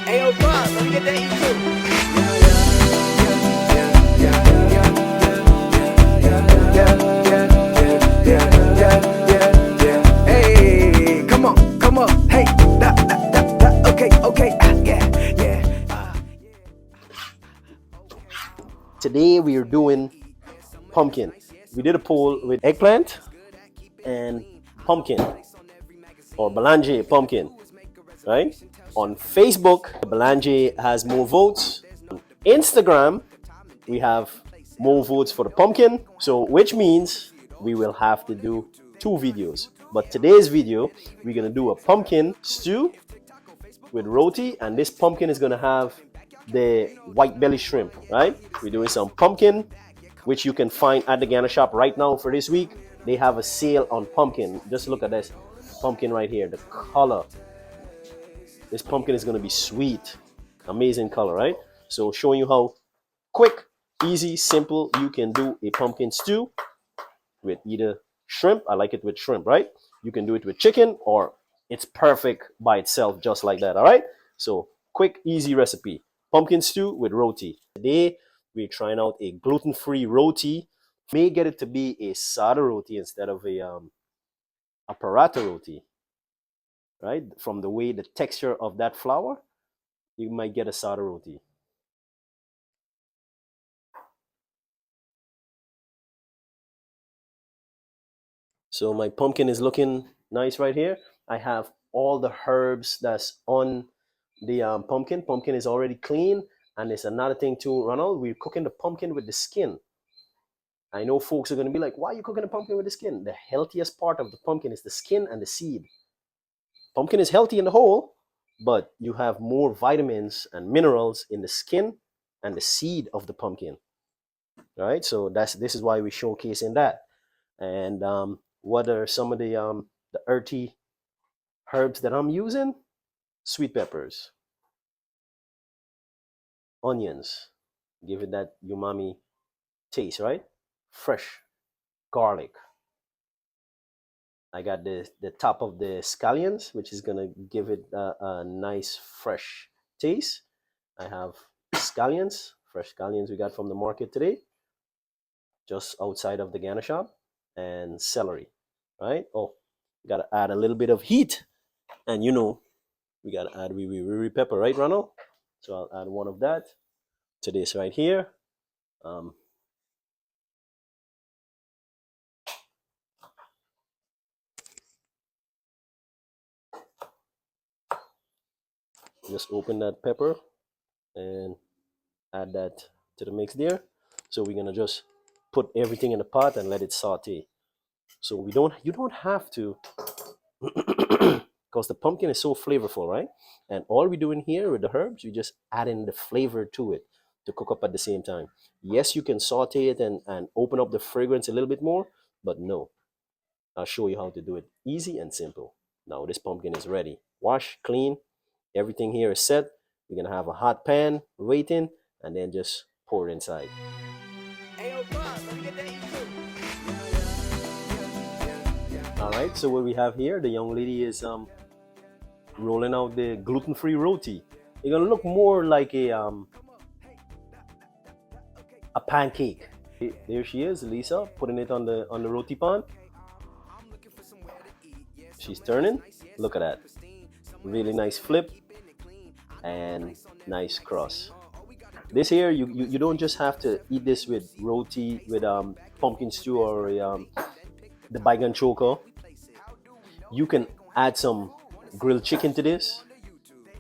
Ayo, Bob, let me get that E2. Hey, come on, hey, okay, yeah. Today we are doing pumpkin. We did a poll with eggplant and pumpkin or belange pumpkin, right? On Facebook, belange has more votes. On Instagram, we have more votes for the pumpkin. So which means we will have to do two videos. But today's video, we're gonna do a pumpkin stew with roti, and this pumpkin is gonna have the white belly shrimp, right? We're doing some pumpkin, which you can find at the Guyana shop right now for this week. They have a sale on pumpkin. Just look at this pumpkin right here, the color. This pumpkin is gonna be sweet, amazing color, right? So showing you how quick, easy, simple you can do a pumpkin stew with either shrimp. I like it with shrimp, right? You can do it with chicken, or it's perfect by itself, just like that. All right. So quick, easy recipe: pumpkin stew with roti. Today we're trying out a gluten-free roti. May get it to be a sada roti instead of a paratha roti, right? From the way the texture of that flour, you might get a sada roti. So my pumpkin is looking nice right here. I have all the herbs that's on the pumpkin. Pumpkin is already clean. And it's another thing too, Ronald, we're cooking the pumpkin with the skin. I know folks are going to be like, why are you cooking the pumpkin with the skin? The healthiest part of the pumpkin is the skin and the seed. Pumpkin is healthy in the whole, but you have more vitamins and minerals in the skin and the seed of the pumpkin. All right, so this is why we're showcasing that. And what are some of the earthy herbs that I'm using? Sweet peppers, onions, give it that umami taste, right? Fresh garlic. I got the top of the scallions, which is gonna give it a nice fresh taste. I have scallions, fresh scallions we got from the market today, just outside of the Guyana shop, and celery, right? Oh, gotta add a little bit of heat, and we gotta add wee pepper, right, Ronald? So I'll add one of that to this right here. Um, just open that pepper and add that to the mix there. So we're gonna just put everything in the pot and let it saute. So you don't have to, because the pumpkin is so flavorful, right? And all we're doing here with the herbs, we just add in the flavor to it to cook up at the same time. Yes, you can saute it and open up the fragrance a little bit more, but no. I'll show you how to do it easy and simple. Now this pumpkin is ready. Wash, clean, everything here is set. We're gonna have a hot pan waiting, and then just pour it inside. Ayo, Bob, let me get that E2. All right, so what we have here, the young lady is rolling out the gluten-free roti. It's gonna look more like a pancake. There she is, Lisa, putting it on the roti pan. She's turning. Look at that. Really nice flip and nice cross. This here, you don't just have to eat this with roti, with pumpkin stew, or the baigan choco. You can add some grilled chicken to this.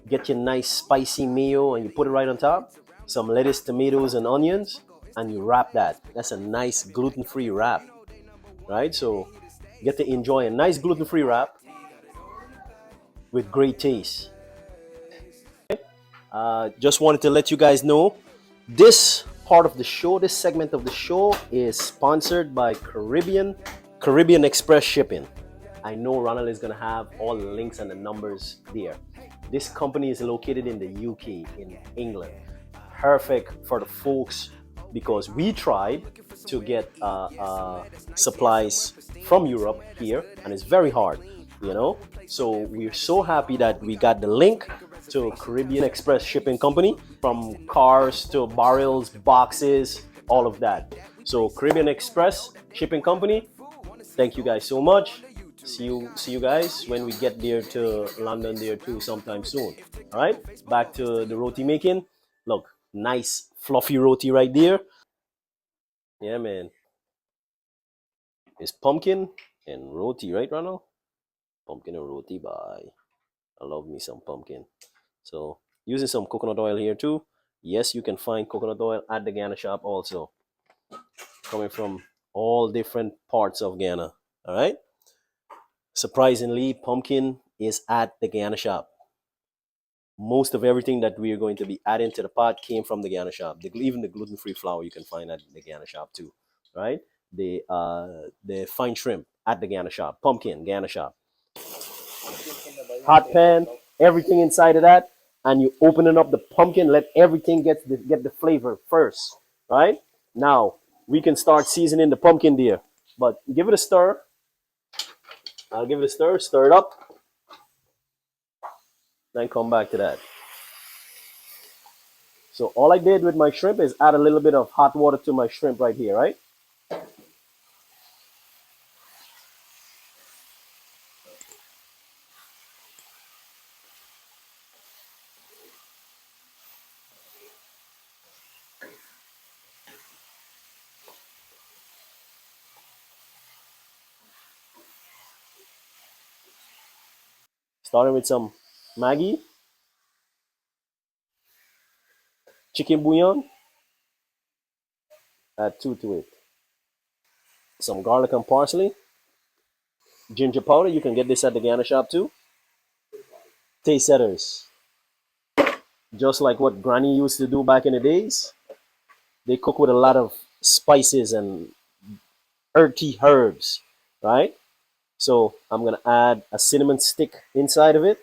Get your nice spicy mayo and you put it right on top. Some lettuce, tomatoes, and onions, and you wrap that. That's a nice gluten-free wrap, right? So get to enjoy a nice gluten-free wrap with great taste. Just wanted to let you guys know this part of the show, this segment of the show, is sponsored by Caribbean Express Shipping. I know Ronald is going to have all the links and the numbers there. This company is located in the UK, in England. Perfect for the folks, because we tried to get supplies from Europe here, and it's very hard, So we're so happy that we got the link to Caribbean Express Shipping Company, from cars to barrels, boxes, all of that. So Caribbean Express Shipping Company, thank you guys so much. See you guys when we get there to London there too sometime soon. All right, back to the roti making. Look, nice fluffy roti right there. Yeah, man. It's pumpkin and roti, right, Ronald? Pumpkin and roti. Bye. I love me some pumpkin. So using some coconut oil here too. Yes, you can find coconut oil at the Ghana shop also, coming from all different parts of Ghana. All right. Surprisingly, pumpkin is at the Ghana shop. Most of everything that we are going to be adding to the pot came from the Ghana shop. Even the gluten-free flour you can find at the Ghana shop too, right? The fine shrimp at the Ghana shop, pumpkin Ghana shop, hot pan, everything inside of that, and you opening up the pumpkin, let everything get the flavor first, right? Now we can start seasoning the pumpkin there, but give it a stir. I'll give it a stir, stir it up, then come back to that. So all I did with my shrimp is add a little bit of hot water to my shrimp right here, right? Starting with some Maggi, chicken bouillon, add two to it. Some garlic and parsley, ginger powder. You can get this at the Ghana shop too. Taste setters, just like what Granny used to do back in the days. They cook with a lot of spices and earthy herbs, right? So I'm gonna add a cinnamon stick inside of it,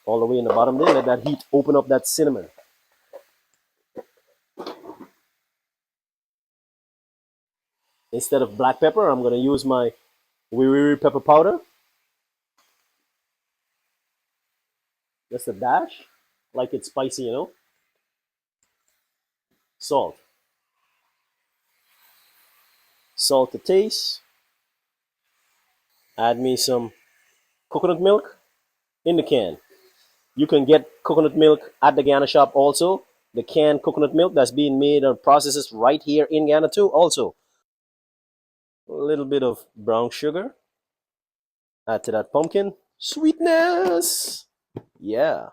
all the way in the bottom there. Let that heat open up that cinnamon. Instead of black pepper, I'm gonna use my wiri pepper powder. Just a dash, like it's spicy, you know. Salt, salt to taste. Add me some coconut milk in the can. You can get coconut milk at the Ghana shop also. The canned coconut milk that's being made and processes right here in Ghana too. Also, a little bit of brown sugar. Add to that pumpkin. Sweetness! Yeah.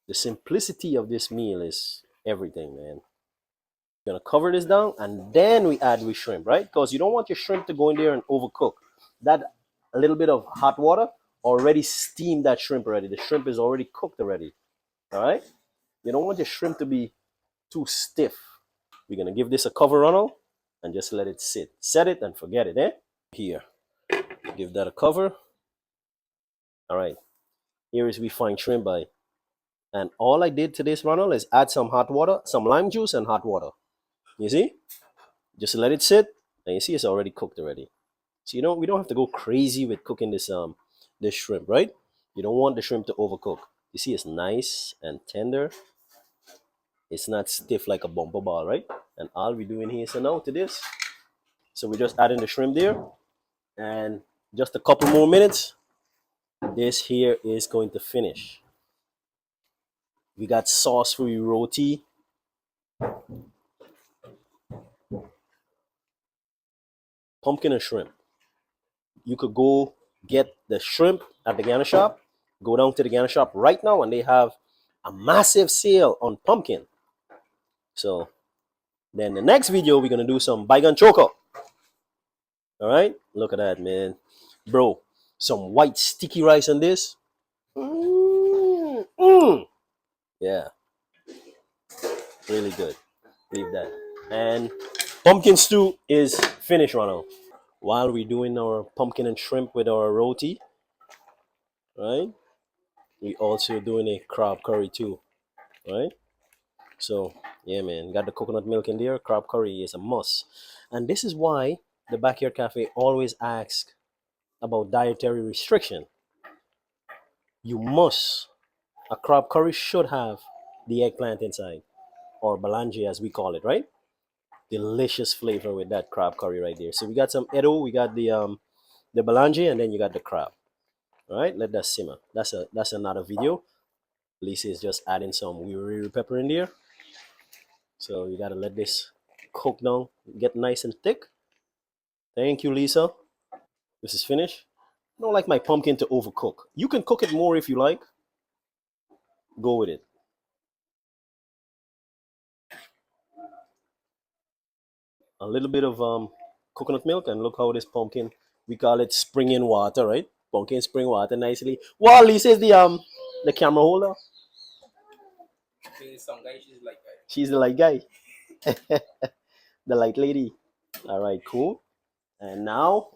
The simplicity of this meal is everything, man. Gonna cover this down and then we add with shrimp, right? Because you don't want your shrimp to go in there and overcook. That a little bit of hot water already steamed that shrimp already. The shrimp is already cooked already. All right. You don't want your shrimp to be too stiff. We're gonna give this a cover Ronald, and just let it sit. Set it and forget it, eh? Here. Give that a cover. All right. Here is we find shrimp by. And all I did to this Ronald is add some hot water, some lime juice and hot water. You see? Just let it sit, and you see it's already cooked already. So we don't have to go crazy with cooking this shrimp, right? You don't want the shrimp to overcook. You see it's nice and tender. It's not stiff like a bumper ball, right? And all we're doing here so now to this. So we're just adding the shrimp there, and just a couple more minutes. This here is going to finish. We got sauce for your roti, pumpkin and shrimp. You could go get the shrimp at the Ghana shop. Go down to the Ghana shop right now, and they have a massive sale on pumpkin. So then the next video we're gonna do some baigan choco. All right, look at that, man, bro. Some white sticky rice on this. Yeah, really good. Leave that. And pumpkin stew is finished, Ronald. While we're doing our pumpkin and shrimp with our roti, right? We also doing a crab curry too, right? So yeah, man, got the coconut milk in there. Crab curry is a must, and this is why the Backyard Cafe always asks about dietary restriction. you must, a crab curry should have the eggplant inside, or balanji as we call it, right? Delicious flavor with that crab curry right there. So we got some edo, we got the balanji, and then you got the crab. All right, let that simmer. That's another video. Lisa is just adding some wiri pepper in there. So you gotta let this cook down, get nice and thick. Thank you, Lisa. This is finished. I don't like my pumpkin to overcook. You can cook it more if you like. Go with it. A little bit of coconut milk, and look how this pumpkin, we call it spring water, right? Pumpkin spring water nicely. Well, Lisa is the camera holder. She's the light guy, the light lady. All right, cool. And now,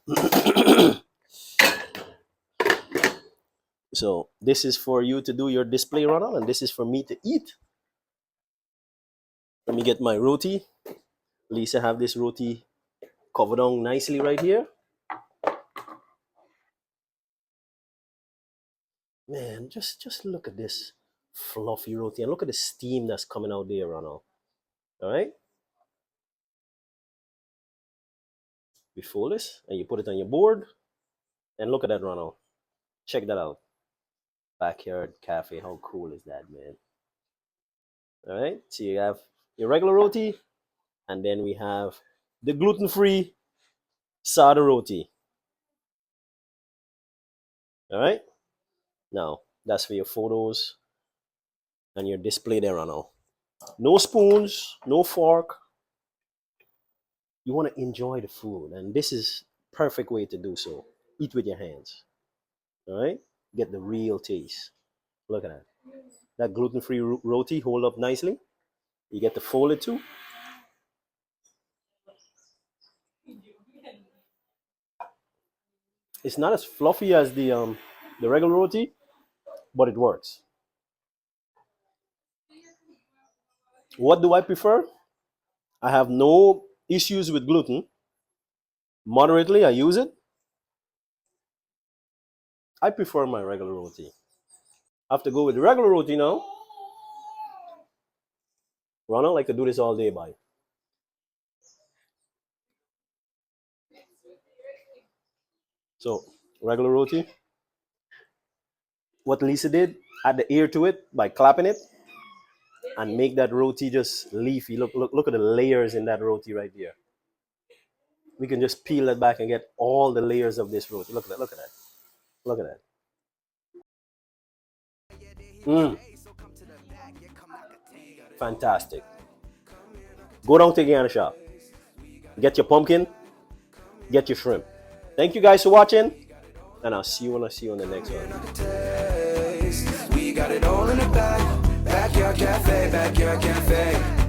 so this is for you to do your display run on, and this is for me to eat. Let me get my roti. Lisa have this roti covered on nicely right here. Man, just look at this fluffy roti, and look at the steam that's coming out there, Ronald. All right, we fold this and you put it on your board, and look at that, Ronald. Check that out. Backyard cafe. How cool is that, man? All right, so you have your regular roti, and then we have the gluten-free sada roti. All right, now that's for your photos and your display there, Ronald. No spoons, no fork. You want to enjoy the food, and this is perfect way to do so. Eat with your hands. All right, get the real taste. Look at that. That gluten-free roti hold up nicely. You get to fold it too. It's not as fluffy as the regular roti, but it works. What do I prefer? I have no issues with gluten. Moderately, I use it. I prefer my regular roti. I have to go with the regular roti now. Ronald like to do this all day, by. So regular roti. What Lisa did, add the air to it by clapping it, and make that roti just leafy. Look at the layers in that roti right there. We can just peel that back and get all the layers of this roti. Look at that. Look at that. Look at that. Mm, fantastic. Go down to Guyana shop. Get your pumpkin. Get your shrimp. Thank you guys for watching, and I'll see you when I see you on the next one. We got it all in the back. Backyard cafe, backyard cafe.